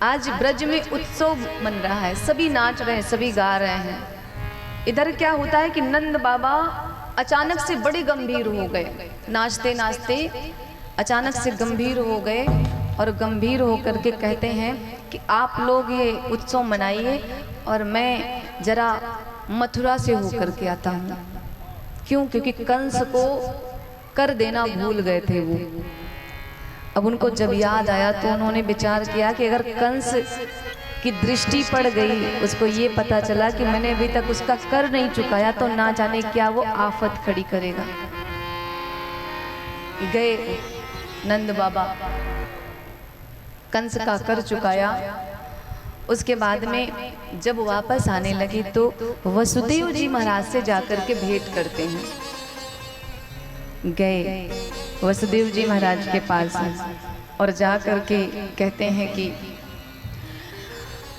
आज ब्रज में उत्सव मन रहा है, सभी नाच रहे हैं, सभी गा रहे हैं। इधर क्या होता है कि नंद बाबा अचानक से बड़े गंभीर हो गए, नाचते नाचते अचानक से गंभीर हो गए और गंभीर होकर के कहते हैं कि आप लोग ये उत्सव मनाइए और मैं जरा मथुरा से होकर के आता हूँ। क्यों? क्योंकि कंस को कर देना भूल गए थे वो। अब उनको जब याद आया तो उन्होंने विचार किया कि अगर कंस की दृष्टि पड़ गई, उसको ये पता चला कि मैंने अभी तक उसका कर नहीं चुकाया, तो ना जाने क्या वो आफत खड़ी करेगा। गए नंद बाबा, कंस का कर चुकाया। उसके बाद में जब वापस आने लगे तो वसुदेव जी महाराज से जाकर के भेंट करते हैं। गए वसुदेव जी महाराज के पास और जा करके कहते हैं कि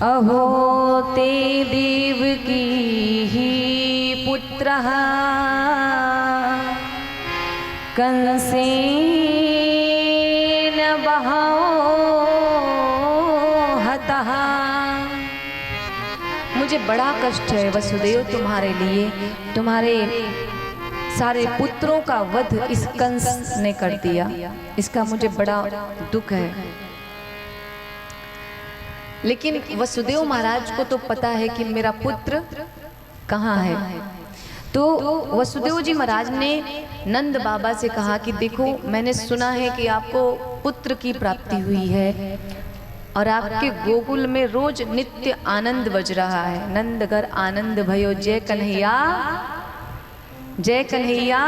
अहो ते देव की ही पुत्र कंसेन बहाओ हतः। मुझे बड़ा कष्ट है वसुदेव तुम्हारे लिए, तुम्हारे सारे पुत्रों का वध इस कंस ने कर दिया, इसका मुझे बड़ा दुख है। लेकिन वसुदेव महाराज को तो पता है कि मेरा पुत्र कहाँ है। तो वसुदेव जी महाराज ने नंद बाबा से कहा कि देखो, मैंने सुना है कि आपको पुत्र की प्राप्ति हुई है और आपके गोकुल में रोज नित्य आनंद बज रहा है। नंदगर आनंद भयो जय कन्हैया, जय कन्हैया,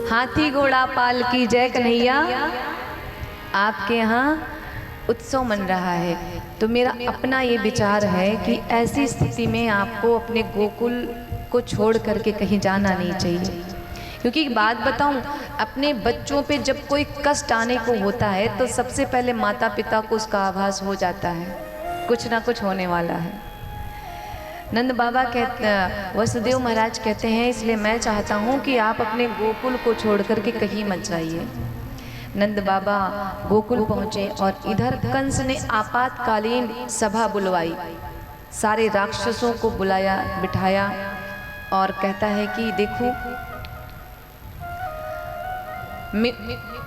हाथी घोड़ा पाल की जय कन्हैया। आपके यहाँ उत्सव मन रहा है, तो मेरा अपना ये विचार है कि ऐसी स्थिति में आपको अपने गोकुल को छोड़ करके कहीं जाना नहीं चाहिए। क्योंकि एक बात बताऊं, अपने बच्चों पे जब कोई कष्ट आने को होता है तो सबसे पहले माता पिता को उसका आभास हो जाता है, कुछ ना कुछ होने वाला है। नंद बाबा कहते, वसुदेव महाराज कहते हैं, इसलिए मैं चाहता हूँ कि आप अपने गोकुल को छोड़ करके कहीं मत जाइए। नंद बाबा गोकुल पहुँचे और इधर कंस ने आपातकालीन सभा बुलवाई, सारे राक्षसों को बुलाया, बिठाया और कहता है कि देखो,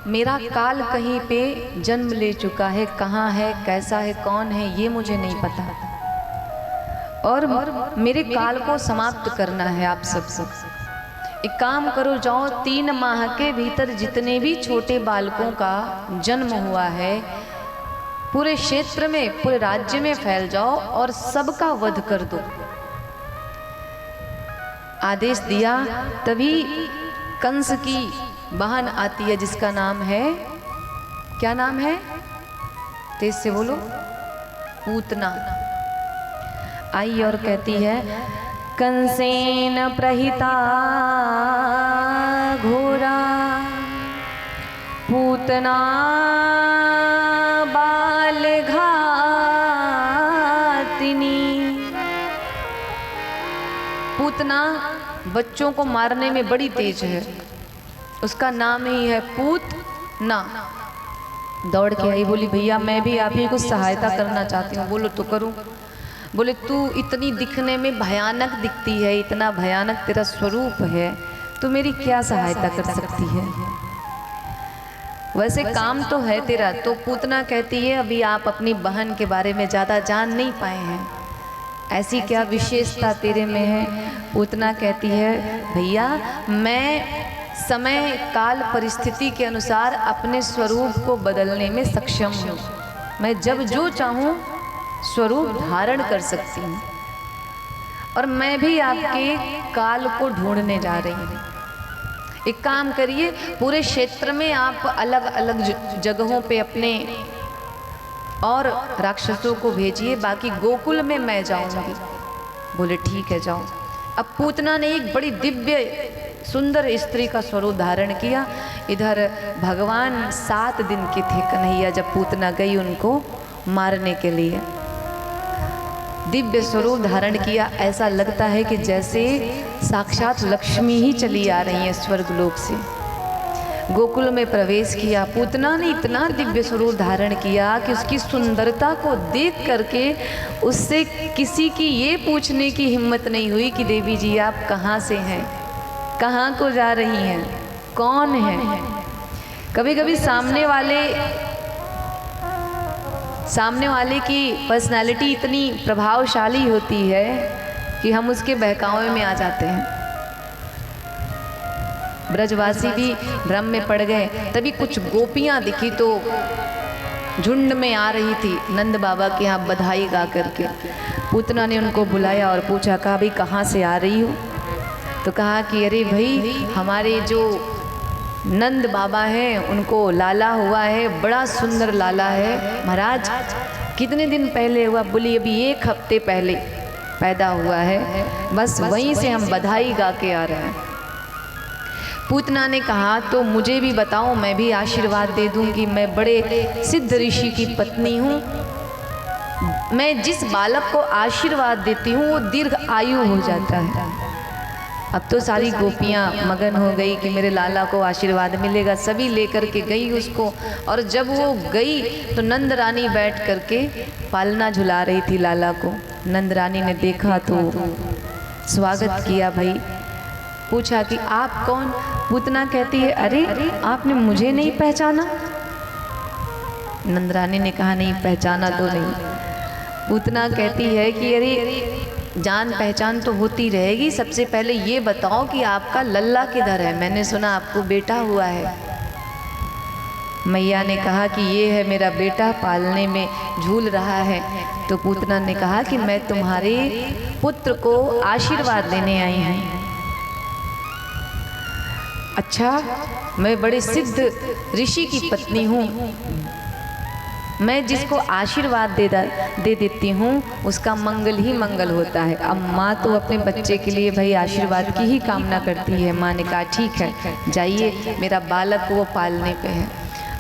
मेरा काल कहीं पे जन्म ले चुका है, कहाँ है, कैसा है, कौन है, ये मुझे नहीं पता, और मेरे काल को समाप्त करना है आप सबसे। एक काम करो, जाओ 3 माह के भीतर जितने भी छोटे बालकों का जन्म हुआ है पूरे क्षेत्र में, पूरे राज्य में फैल जाओ और सबका वध कर दो। आदेश दिया। तभी कंस की बहन आती है जिसका नाम है, क्या नाम है, तेज से बोलो, पूतना। आई और कहती है, कंसेन प्रहिता घोरा पूतना बाल घातिनी। पूतना बच्चों को मारने में बड़ी तेज है, उसका नाम ही है पूतना। दौड़ के आई, बोली भैया मैं भी आप ही को सहायता करना चाहती हूँ। बोलो तो करूँ। बोले तू इतनी दिखने में भयानक दिखती है, इतना भयानक तेरा स्वरूप है, तो मेरी क्या सहायता कर सकती है, वैसे काम तो है तेरा। तो पूतना कहती है, अभी आप अपनी बहन के बारे में ज़्यादा जान नहीं पाए हैं, ऐसी क्या विशेषता तेरे में है। पूतना कहती है, भैया मैं समय काल परिस्थिति के अनुसार अपने स्वरूप को बदलने में सक्षम हूँ, मैं जब जो चाहूँ स्वरूप धारण कर सकती हूँ, और मैं भी आपके काल को ढूंढने जा रही हूँ। एक काम करिए, पूरे क्षेत्र में आप अलग अलग जगहों पे अपने और राक्षसों को भेजिए, बाकी गोकुल में मैं जाऊंगी। बोले ठीक है जाओ। अब पूतना ने एक बड़ी दिव्य सुंदर स्त्री का स्वरूप धारण किया। इधर भगवान 7 दिन के थे कन्हैया जब पूतना गई उनको मारने के लिए। दिव्य स्वरूप धारण किया, ऐसा लगता है कि जैसे साक्षात लक्ष्मी ही चली आ रही है स्वर्गलोक से। गोकुल में प्रवेश किया। पूतना ने इतना दिव्य स्वरूप धारण किया कि उसकी सुंदरता को देख करके उससे किसी की ये पूछने की हिम्मत नहीं हुई कि देवी जी आप कहाँ से हैं, कहाँ को जा रही हैं, कौन हैं। कभी कभी सामने वाले की पर्सनालिटी इतनी प्रभावशाली होती है कि हम उसके बहकावे में आ जाते हैं। ब्रजवासी भी भ्रम में पड़ गए। तभी कुछ गोपियां दिखी तो झुंड में आ रही थी नंद बाबा के यहाँ बधाई गा करके। पूतना ने उनको बुलाया और पूछा, कहा भाई कहाँ से आ रही हो? तो कहा कि अरे भाई हमारे जो नंद बाबा हैं उनको लाला हुआ है, बड़ा सुंदर लाला है महाराज। कितने दिन पहले हुआ? बोली अभी 1 हफ्ते पहले पैदा हुआ है, बस वहीं से हम बधाई गा के आ रहे हैं। पूतना ने कहा तो मुझे भी बताओ, मैं भी आशीर्वाद दे दूंगी। मैं बड़े सिद्ध ऋषि की पत्नी हूँ, मैं जिस बालक को आशीर्वाद देती हूँ वो दीर्घ आयु हो जाता है। अब तो सारी गोपियाँ मगन हो गई कि मेरे लाला को आशीर्वाद मिलेगा, सभी लेकर के गई उसको। और जब वो गई तो नंद रानी बैठ करके पालना झुला रही थी लाला को। नंद रानी ने देखा तो स्वागत किया। भाई पूछा कि आप कौन? पूतना कहती है अरे आपने मुझे नहीं पहचाना? नंद रानी ने कहा नहीं पहचाना तो नहीं। पूतना कहती है कि अरे जान पहचान तो होती रहेगी, सबसे पहले ये बताओ कि आपका लल्ला किधर है? मैंने सुना आपको बेटा हुआ है। मैया ने कहा कि ये है मेरा बेटा, पालने में झूल रहा है। तो पूतना ने कहा कि मैं तुम्हारे पुत्र को आशीर्वाद लेने आई हूँ। अच्छा, मैं बड़े सिद्ध ऋषि की पत्नी हूँ, मैं जिसको आशीर्वाद दे देती हूँ उसका मंगल ही मंगल होता है। अब माँ तो अपने बच्चे के लिए भाई आशीर्वाद की ही कामना करती है। माँ ने कहा ठीक है जाइए, मेरा बालक वो पालने पे है।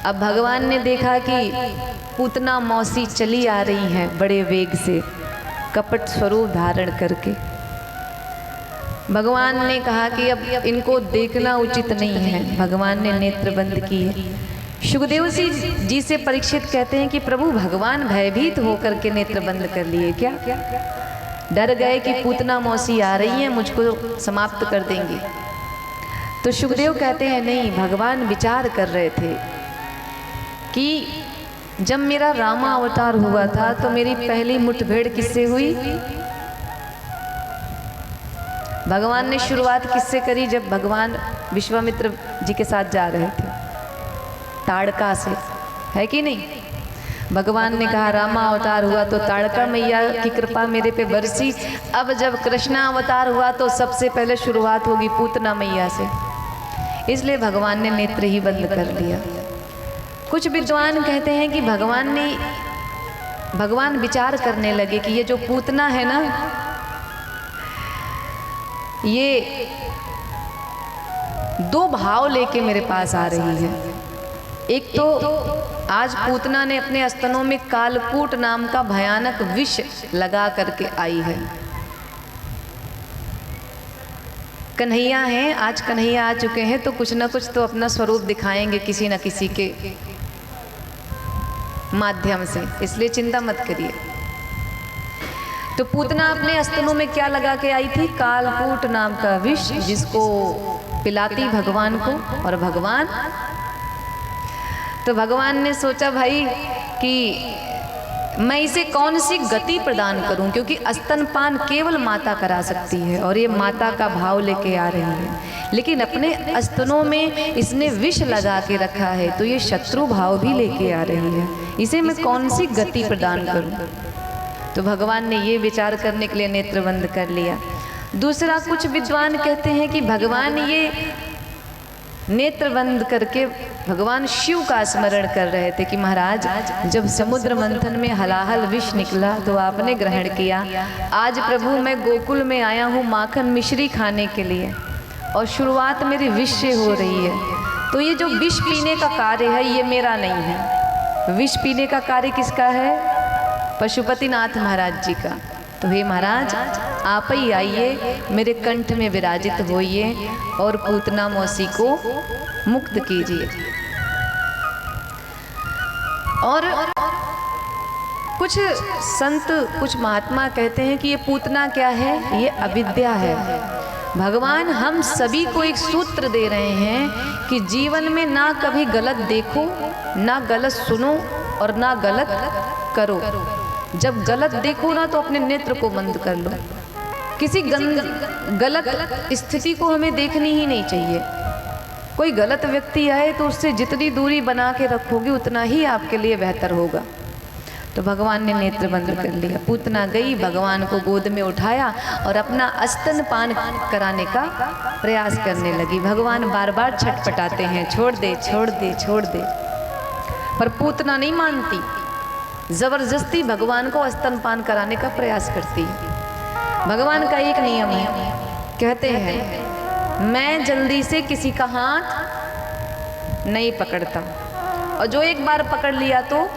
अब भगवान ने देखा कि पूतना मौसी चली आ रही हैं बड़े वेग से, कपट स्वरूप धारण करके। भगवान ने कहा कि अब इनको देखना उचित नहीं है। भगवान ने नेत्र बंद किए। सुखदेव जी से परीक्षित कहते हैं कि प्रभु भगवान भयभीत होकर के नेत्र बंद कर लिए क्या? डर गए कि पूतना मौसी आ रही है, मुझको समाप्त कर देंगे। तो सुखदेव कहते हैं नहीं, भगवान विचार कर रहे थे कि जब मेरा रामा अवतार हुआ था तो मेरी पहली मुठभेड़ किससे हुई? भगवान ने शुरुआत किससे करी? जब भगवान विश्वामित्र जी के साथ जा रहे थे, ताड़का से, है कि नहीं? भगवान ने कहा रामा अवतार हुआ तो ताड़का मैया की कृपा मेरे पे बरसी। अब जब कृष्णा अवतार हुआ तो सबसे पहले शुरुआत होगी पूतना मैया से, इसलिए भगवान ने नेत्र ही बंद कर लिया। कुछ विद्वान कहते हैं कि भगवान विचार करने लगे कि ये जो पूतना है ना, ये 2 भाव लेके मेरे पास आ रही है। एक तो आज पूतना ने अपने स्तनों में कालकूट नाम का भयानक विष लगा करके आई है। कन्हैया हैं, आज कन्हैया आ चुके हैं तो कुछ ना कुछ तो अपना स्वरूप दिखाएंगे किसी न किसी के माध्यम से, इसलिए चिंता मत करिए। तो पूतना अपने स्तनों में क्या लगा के आई थी? कालकूट नाम का विष, जिसको पिलाती भगवान को। और भगवान ने सोचा भाई कि मैं इसे कौन सी गति प्रदान करूं, क्योंकि स्तनपान केवल माता करा सकती है और ये माता का भाव लेके आ रही है। लेकिन अपने स्तनों में इसने विष लगा के रखा है तो ये शत्रु भाव भी लेके आ रही है, इसे मैं कौन सी गति प्रदान करूं? तो भगवान ने ये विचार करने के लिए नेत्र बंद कर लिया। दूसरा, कुछ विद्वान कहते हैं कि भगवान ये नेत्र बंद करके भगवान शिव का स्मरण कर रहे थे कि महाराज जब समुद्र मंथन में हलाहल विष निकला तो आपने ग्रहण किया। आज प्रभु मैं गोकुल में आया हूँ माखन मिश्री खाने के लिए और शुरुआत मेरी विष से हो रही है, तो ये जो विष पीने का कार्य है ये मेरा नहीं है। विष पीने का कार्य किसका है? पशुपतिनाथ महाराज जी का। तो हे महाराज आप ही आइए, मेरे कंठ में विराजित होइए और पूतना मौसी को मुक्त कीजिए। और कुछ संत, कुछ महात्मा कहते हैं कि ये पूतना क्या है, ये अविद्या है। भगवान हम सभी को एक सूत्र दे रहे हैं कि जीवन में ना कभी गलत देखो, ना गलत सुनो और ना गलत करो। जब गलत देखो ना तो अपने नेत्र को बंद कर लो। किसी गलत स्थिति को हमें देखनी ही नहीं चाहिए। कोई गलत व्यक्ति आए तो उससे जितनी दूरी बना के रखोगे उतना ही आपके लिए बेहतर होगा। तो भगवान ने नेत्र बंद कर लिया। पूतना गई, भगवान को गोद में उठाया और अपना स्तनपान कराने का प्रयास करने लगी। भगवान बार बार छटपटाते हैं, छोड़ दे छोड़ दे छोड़ दे, पर पूतना नहीं मानती, जबरदस्ती भगवान को स्तनपान कराने का प्रयास करती है। भगवान का एक नियम है, कहते हैं मैं जल्दी से किसी का हाथ नहीं पकड़ता, और जो एक बार पकड़ लिया तो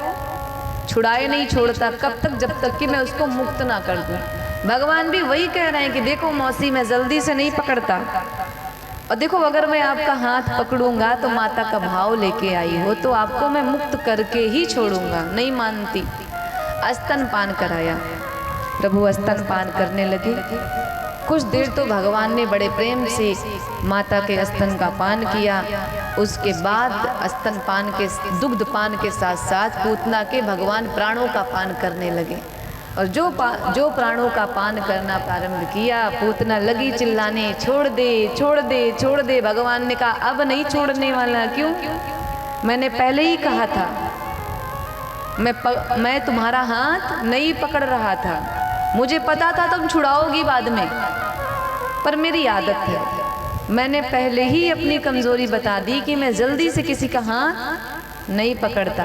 छुड़ाए नहीं छोड़ता, कब तक, जब तक कि मैं उसको मुक्त ना कर दूं। भगवान भी वही कह रहे हैं कि देखो मौसी, मैं जल्दी से नहीं पकड़ता, और देखो अगर मैं आपका हाथ पकड़ूंगा तो माता का भाव लेके आई हो तो आपको मैं मुक्त करके ही छोड़ूंगा। नहीं मानती, स्तनपान कराया। प्रभु स्तनपान करने लगे। कुछ देर तो भगवान ने बड़े प्रेम से माता के स्तन का पान किया। उसके बाद स्तनपान के, दुग्ध पान के साथ साथ पूतना के भगवान प्राणों का पान करने लगे। और जो प्राणों का पान करना प्रारंभ किया, पूतना लगी चिल्लाने, छोड़ दे छोड़ दे छोड़ दे। भगवान ने कहा अब नहीं छोड़ने वाला। क्यों? मैंने पहले ही कहा था, मैं तुम्हारा हाथ नहीं पकड़ रहा था, मुझे पता था तुम छुड़ाओगी बाद में, पर मेरी आदत है, मैंने पहले ही अपनी कमजोरी बता दी कि मैं जल्दी से किसी का हाथ नहीं पकड़ता,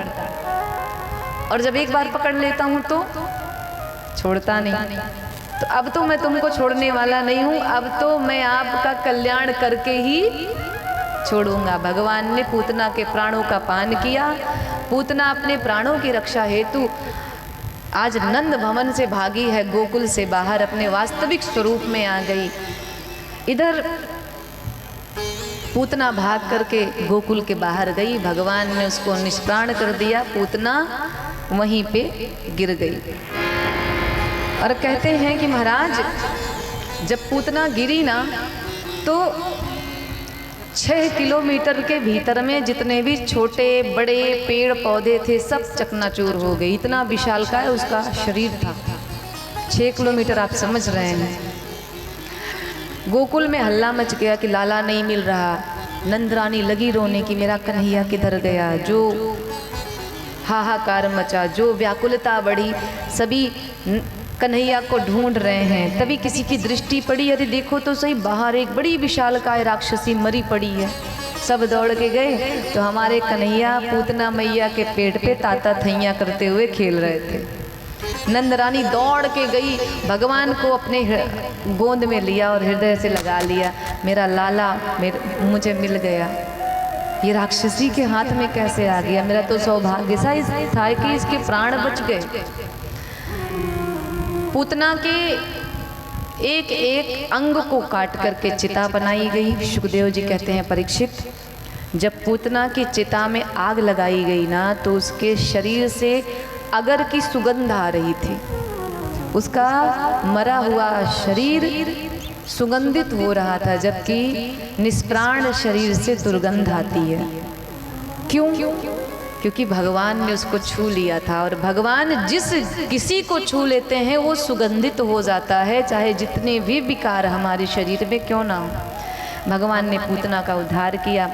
और जब एक बार पकड़ लेता हूं तो छोड़ता नहीं। तो अब तो मैं तुमको छोड़ने वाला नहीं हूं, अब तो मैं आपका कल्याण करके ही छोड़ूंगा। भगवान ने पूतना के प्राणों का पान किया। पूतना अपने प्राणों की रक्षा हेतु आज नंद भवन से भागी है, गोकुल से बाहर अपने वास्तविक स्वरूप में आ गई। इधर पूतना भाग करके गोकुल के बाहर गई, भगवान ने उसको निष्प्राण कर दिया। पूतना वहीं पे गिर गई। और कहते हैं कि महाराज जब पूतना गिरी ना तो 6 किलोमीटर के भीतर में जितने भी छोटे बड़े पेड़ पौधे थे सब चकनाचूर हो गए। इतना विशालकाय उसका शरीर था। 6 किलोमीटर आप समझ रहे हैं। गोकुल में हल्ला मच गया कि लाला नहीं मिल रहा। नंद रानी लगी रोने की मेरा कन्हैया किधर गया। जो हाहाकार मचा, जो व्याकुलता बढ़ी, सभी कन्हैया को ढूंढ रहे हैं। तभी किसी की दृष्टि पड़ी, अरे देखो तो सही, बाहर एक बड़ी विशालकाय राक्षसी मरी पड़ी है। सब दौड़ के गए तो हमारे कन्हैया पूतना मैया के पेट पे ताता थैया करते हुए खेल रहे थे। नंद रानी दौड़ के गई, भगवान को अपने गोद में लिया और हृदय से लगा लिया। मेरा लाला मुझे मिल गया। ये राक्षसी के हाथ में कैसे आ गया? मेरा तो सौभाग्य था कि इसके प्राण बच गए। पूतना के एक एक अंग को काट करके चिता बनाई गई। सुखदेव जी कहते हैं परीक्षित, जब पूतना की चिता में आग लगाई गई ना तो उसके शरीर से अगर की सुगंध आ रही थी। उसका मरा हुआ शरीर सुगंधित हो रहा था, जबकि निष्प्राण शरीर से दुर्गंध आती है। क्यों? क्योंकि भगवान ने उसको छू लिया था। और भगवान जिस किसी को छू लेते हैं वो सुगंधित हो जाता है, चाहे जितने भी विकार हमारे शरीर में क्यों ना हो। भगवान ने पूतना का उद्धार किया।